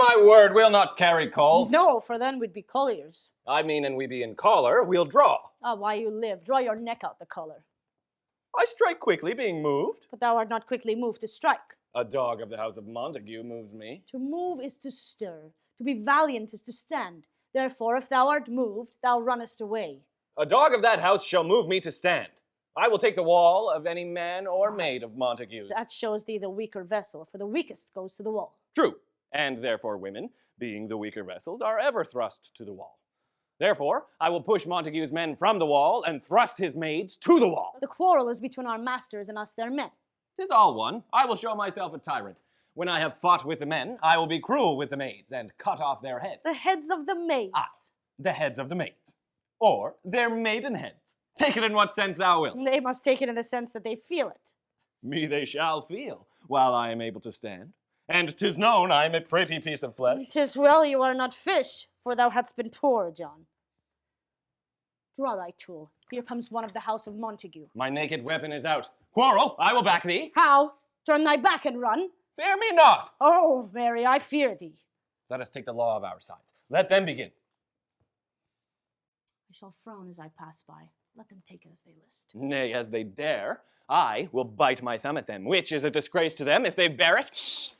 my word, we'll not carry calls. No, for then we'd be colliers. I mean, and we be in collar, we'll draw. Ah, why you live, draw your neck out the collar. I strike quickly, being moved. But thou art not quickly moved to strike. A dog of the house of Montague moves me. To move is to stir. To be valiant is to stand. Therefore, if thou art moved, thou runnest away. A dog of that house shall move me to stand. I will take the wall of any man or maid of Montague's. That shows thee the weaker vessel, for the weakest goes to the wall. True, and therefore women, being the weaker vessels, are ever thrust to the wall. Therefore, I will push Montague's men from the wall and thrust his maids to the wall. The quarrel is between our masters and us their men. 'Tis all one. I will show myself a tyrant. When I have fought with the men, I will be cruel with the maids and cut off their heads. The heads of the maids. Ah, the heads of the maids. Or their maiden heads. Take it in what sense thou wilt. They must take it in the sense that they feel it. Me they shall feel, while I am able to stand. And 'tis known I am a pretty piece of flesh. 'Tis well you are not fish, for thou hadst been poor, John. Draw thy tool. Here comes one of the house of Montague. My naked weapon is out. Quarrel, I will back thee. How? Turn thy back and run? Fear me not. Oh, Mary, I fear thee. Let us take the law of our sides. Let them begin. I shall frown as I pass by. Let them take it as they list. Nay, as they dare, I will bite my thumb at them, which is a disgrace to them if they bear it.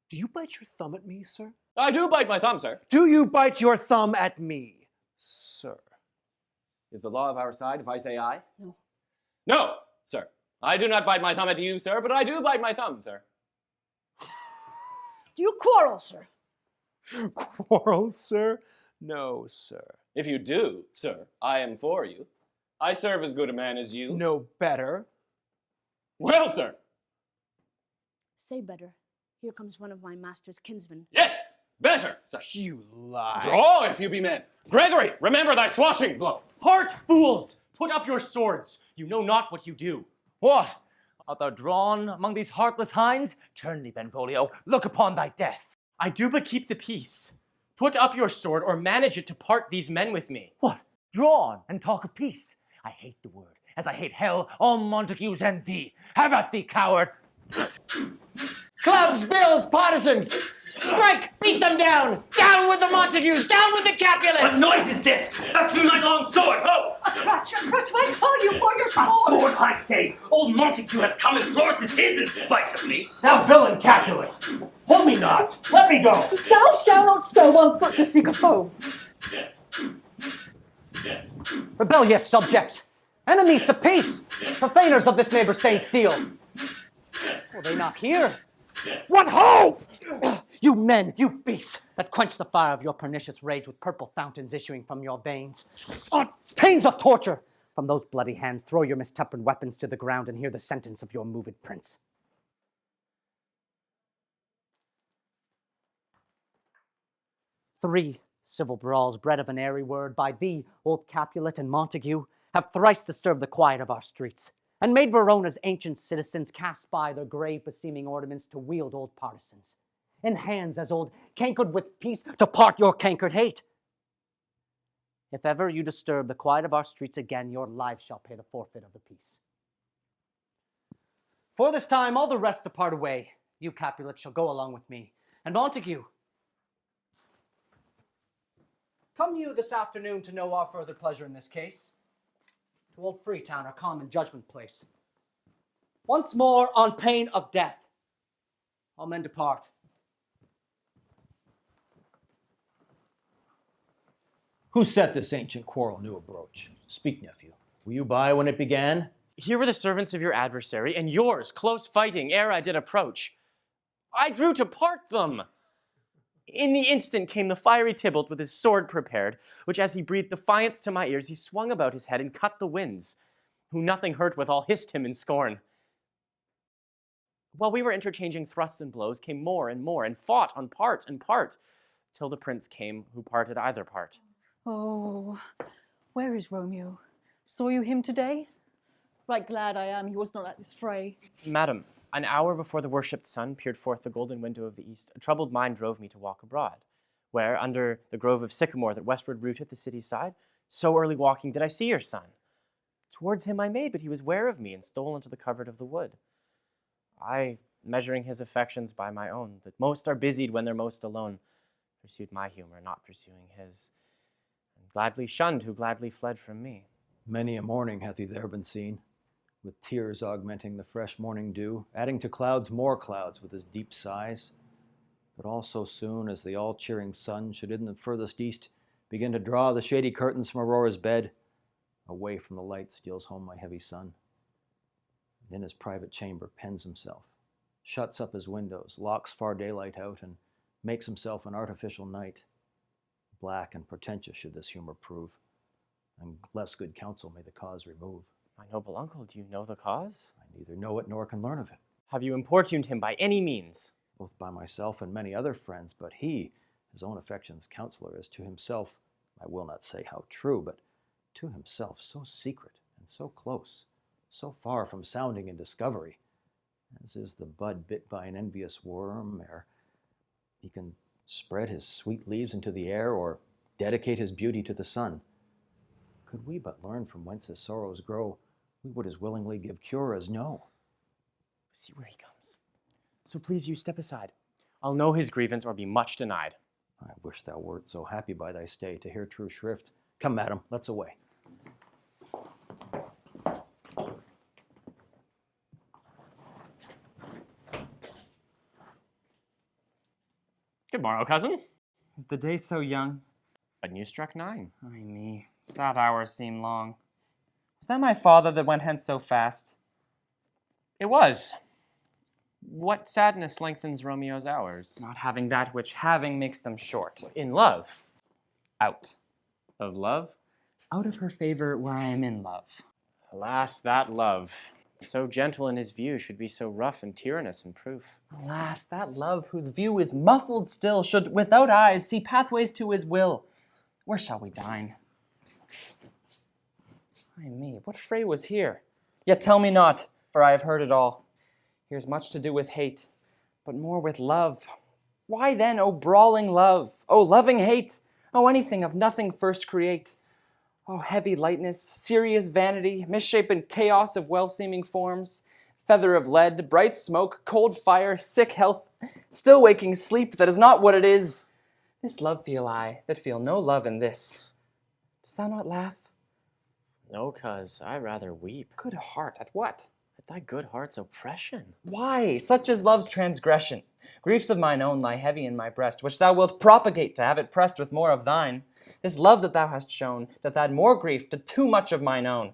Do you bite your thumb at me, sir? I do bite my thumb, sir. Do you bite your thumb at me, sir? Is the law of our side if I say aye? No. No, sir. I do not bite my thumb at you, sir, but I do bite my thumb, sir. Do you quarrel, sir? Quarrel, sir? No, sir. If you do, sir, I am for you. I serve as good a man as you. No better. Well, sir. Say better. Here comes one of my master's kinsmen. Yes, better, sir. You lie. Draw if you be men. Gregory, remember thy swashing blow. Part, fools! Put up your swords. You know not what you do. What? Art thou drawn among these heartless hinds? Turn thee, Benvolio. Look upon thy death. I do but keep the peace. Put up your sword or manage it to part these men with me. What? Drawn and talk of peace? I hate the word, as I hate hell, all Montagues and thee. Have at thee, coward! Clubs, bills, partisans! Strike! Beat them down! Down with the Montagues! Down with the Capulets! What noise is this? That's me my long sword! Ho! A crutch, I call you for your A sword, I say! Old Montague has come and flourishes his in spite of me! Thou villain Capulet! Hold me not! Let me go! Thou shalt not stir on foot to seek a foe. Rebellious subjects! Enemies to peace! Profaners of this neighbor-stained steel! Will they not hear? What ho! You men, you beasts, that quench the fire of your pernicious rage with purple fountains issuing from your veins. On pains of torture, from those bloody hands, throw your mistempered weapons to the ground and hear the sentence of your moved prince. 3 civil brawls, bred of an airy word, by thee, old Capulet and Montague, have thrice disturbed the quiet of our streets, and made Verona's ancient citizens cast by their grave beseeming ornaments to wield old partisans, in hands as old, cankered with peace, to part your cankered hate. If ever you disturb the quiet of our streets again, your lives shall pay the forfeit of the peace. For this time, all the rest depart away. You, Capulet, shall go along with me. And Montague, come you this afternoon to know our further pleasure in this case. To old Freetown, our common judgment place. Once more, on pain of death, all men depart. Who set this ancient quarrel new abroach? Speak, nephew. Were you by when it began? Here were the servants of your adversary, and yours, close fighting, ere I did approach. I drew to part them. In the instant came the fiery Tybalt with his sword prepared, which as he breathed defiance to my ears, he swung about his head and cut the winds, who nothing hurt withal hissed him in scorn. While we were interchanging thrusts and blows, came more, and fought on part and part, till the prince came who parted either part. Oh, where is Romeo? Saw you him today? Right glad I am he was not at this fray. Madam, an hour before the worshipped sun peered forth the golden window of the east, a troubled mind drove me to walk abroad, where, under the grove of sycamore that westward rooteth the city's side, so early walking did I see your son. Towards him I made, but he was ware of me, and stole into the covert of the wood. I, measuring his affections by my own, that most are busied when they're most alone, pursued my humor, not pursuing his, and gladly shunned who gladly fled from me. Many a morning hath he there been seen, with tears augmenting the fresh morning dew, adding to clouds more clouds with his deep sighs. But all so soon as the all-cheering sun should in the furthest east begin to draw the shady curtains from Aurora's bed, away from the light steals home my heavy son, and in his private chamber pens himself, shuts up his windows, locks far daylight out, and makes himself an artificial night. Black and portentous should this humor prove, and less good counsel may the cause remove. My noble uncle, do you know the cause? I neither know it nor can learn of it, Have you importuned him by any means? both by myself and many other friends, but he, his own affection's counselor, is to himself, I will not say how true, but to himself so secret and so close, so far from sounding in discovery, as is the bud bit by an envious worm, ere he can spread his sweet leaves into the air, or dedicate his beauty to the sun. Could we but learn from whence his sorrows grow, we would as willingly give cure as know. See where he comes. So please you step aside. I'll know his grievance or be much denied. I wish thou wert so happy by thy stay to hear true shrift. Come, madam, let's away. Good morrow, cousin. Is the day so young? But you struck 9. Ay me, sad hours seem long. Was that my father that went hence so fast? It was. What sadness lengthens Romeo's hours? Not having that which having makes them short. In love. Out. Of love? Out of her favor where I am in love. Alas, that love, so gentle in his view, should be so rough and tyrannous in proof. Alas, that love whose view is muffled still should without eyes see pathways to his will. Where shall we dine? Ay me, what fray was here? Yet tell me not, for I have heard it all. Here's much to do with hate, but more with love. Why then, O brawling love, O loving hate, O anything of nothing first create? O heavy lightness, serious vanity, misshapen chaos of well-seeming forms, feather of lead, bright smoke, cold fire, sick health, still waking sleep that is not what it is. This love feel I, that feel no love in this. Dost thou not laugh? No, cuz, I rather weep. Good heart, at what? At thy good heart's oppression. Why? Such is love's transgression. Griefs of mine own lie heavy in my breast, which thou wilt propagate to have it pressed with more of thine. This love that thou hast shown doth add more grief to too much of mine own.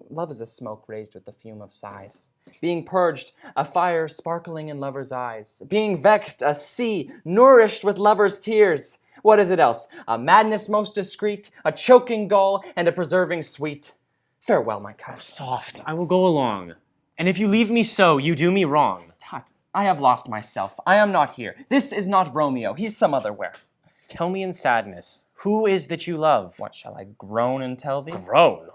Love is a smoke raised with the fume of sighs. Being purged, a fire sparkling in lovers' eyes. Being vexed, a sea nourished with lovers' tears. What is it else? A madness most discreet, a choking gall, and a preserving sweet. Farewell, my cousin. Soft, I will go along. And if you leave me so, you do me wrong. Tut, I have lost myself. I am not here. This is not Romeo. He's some other where. Tell me in sadness, who is that you love? What, shall I groan and tell thee? Groan?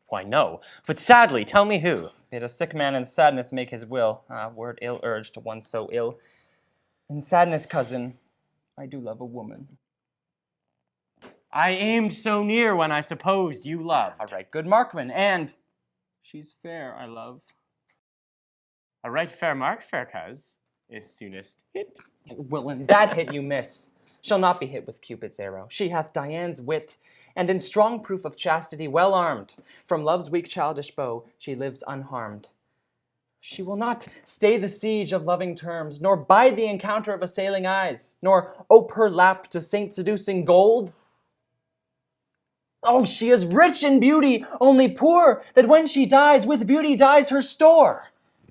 Why, no. But sadly, tell me who. Bid a sick man in sadness make his will. Ah, word ill urged to one so ill. In sadness, cousin, I do love a woman. I aimed so near when I supposed you loved. A right good markman, and she's fair, I love. A right fair mark, fair cuz, is soonest hit. Well, in that hit you miss. Shall not be hit with Cupid's arrow. She hath Diane's wit, and in strong proof of chastity well armed. From love's weak childish bow she lives unharmed. She will not stay the siege of loving terms, nor bide the encounter of assailing eyes, nor ope her lap to saint-seducing gold. Oh, she is rich in beauty, only poor, that when she dies, with beauty dies her store.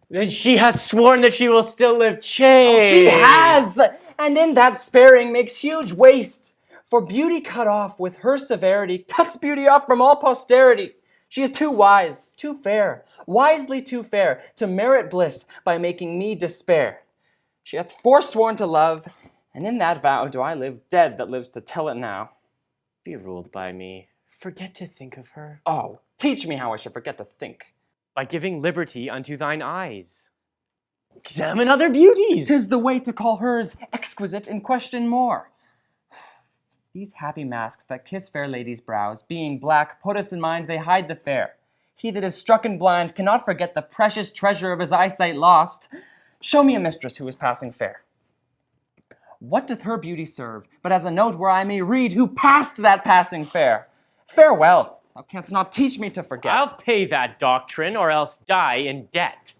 Then she hath sworn that she will still live chaste. She has, and in that sparing makes huge waste. For beauty cut off with her severity cuts beauty off from all posterity. She is too wise, too fair, wisely too fair, to merit bliss by making me despair. She hath forsworn to love, and in that vow do I live dead that lives to tell it now. Be ruled by me. Forget to think of her. Oh, teach me how I should forget to think. By giving liberty unto thine eyes. Examine other beauties. 'Tis the way to call hers exquisite and question more. These happy masks that kiss fair ladies' brows, being black, put us in mind they hide the fair. He that is struck and blind cannot forget the precious treasure of his eyesight lost. Show me a mistress who is passing fair. What doth her beauty serve, but as a note where I may read who passed that passing fair? Farewell, thou canst not teach me to forget. I'll pay that doctrine or else die in debt.